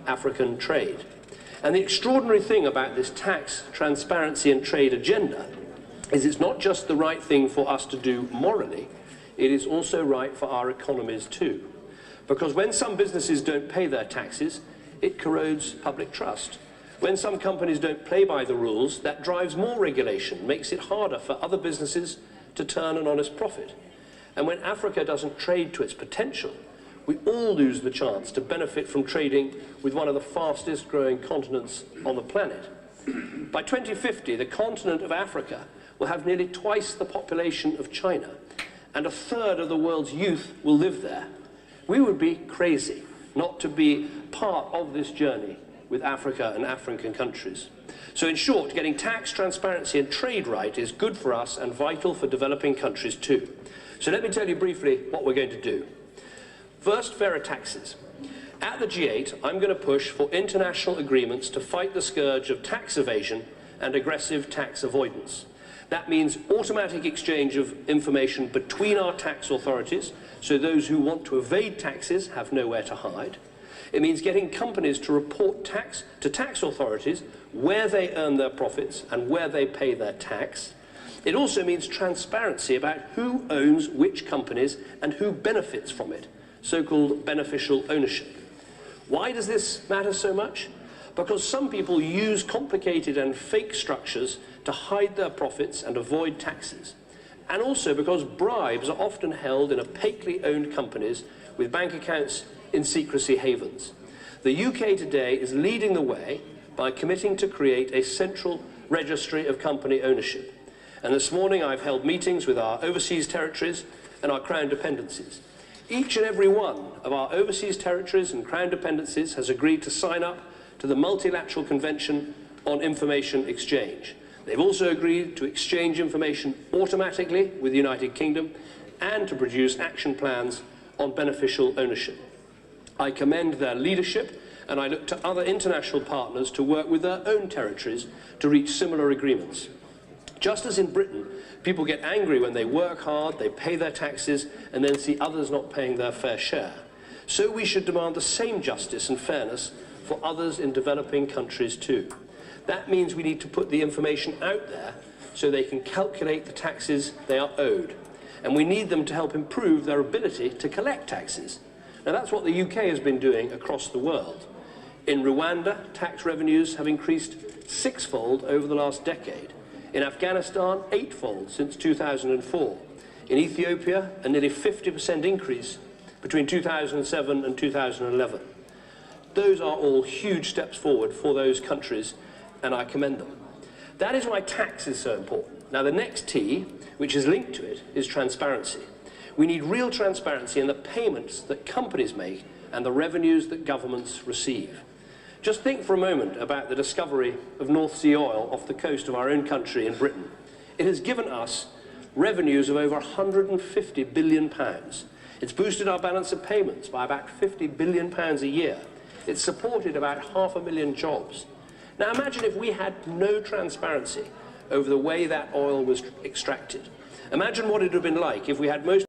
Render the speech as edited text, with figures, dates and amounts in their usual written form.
African trade. And the extraordinary thing about this tax, transparency and trade agenda is it's not just the right thing for us to do morally, it is also right for our economies too. Because when some businesses don't pay their taxes, it corrodes public trust. When some companies don't play by the rules, that drives more regulation, makes it harder for other businesses to turn an honest profit. And when Africa doesn't trade to its potential, we all lose the chance to benefit from trading with one of the fastest growing continents on the planet. By 2050, the continent of Africa will have nearly twice the population of China, and a third of the world's youth will live there. We would be crazy not to be part of this journey with Africa and African countries. So in short, getting tax, transparency and trade right is good for us and vital for developing countries too. So let me tell you briefly what we're going to do. First, fairer taxes. At the G8, I'm going to push for international agreements to fight the scourge of tax evasion and aggressive tax avoidance. That means automatic exchange of information between our tax authorities, so those who want to evade taxes have nowhere to hide. It means getting companies to report tax to tax authorities where they earn their profits and where they pay their tax. It also means transparency about who owns which companies and who benefits from it, so-called beneficial ownership. Why does this matter so much? Because some people use complicated and fake structures to hide their profits and avoid taxes. And also because bribes are often held in opaquely owned companies with bank accounts in secrecy havens. The UK today is leading the way by committing to create a central registry of company ownership. And this morning I've held meetings with our overseas territories and our Crown dependencies. Each and every one of our overseas territories and Crown dependencies has agreed to sign up to the Multilateral Convention on Information Exchange. They've also agreed to exchange information automatically with the United Kingdom and to produce action plans on beneficial ownership. I commend their leadership and I look to other international partners to work with their own territories to reach similar agreements. Just as in Britain, people get angry when they work hard, they pay their taxes, and then see others not paying their fair share. So we should demand the same justice and fairness for others in developing countries too. That means we need to put the information out there so they can calculate the taxes they are owed. And we need them to help improve their ability to collect taxes. Now that's what the UK has been doing across the world. In Rwanda, tax revenues have increased sixfold over the last decade. In Afghanistan, eightfold since 2004. In Ethiopia, a nearly 50% increase between 2007 and 2011. Those are all huge steps forward for those countries, and I commend them. That is why tax is so important. Now, the next T, which is linked to it, is transparency. We need real transparency in the payments that companies make and the revenues that governments receive. Just think for a moment about the discovery of North Sea oil off the coast of our own country in Britain. It has given us revenues of over £150 billion. It's boosted our balance of payments by about £50 billion a year. It's supported about 500,000 jobs. Now imagine if we had no transparency over the way that oil was extracted. Imagine what it would have been like if we had most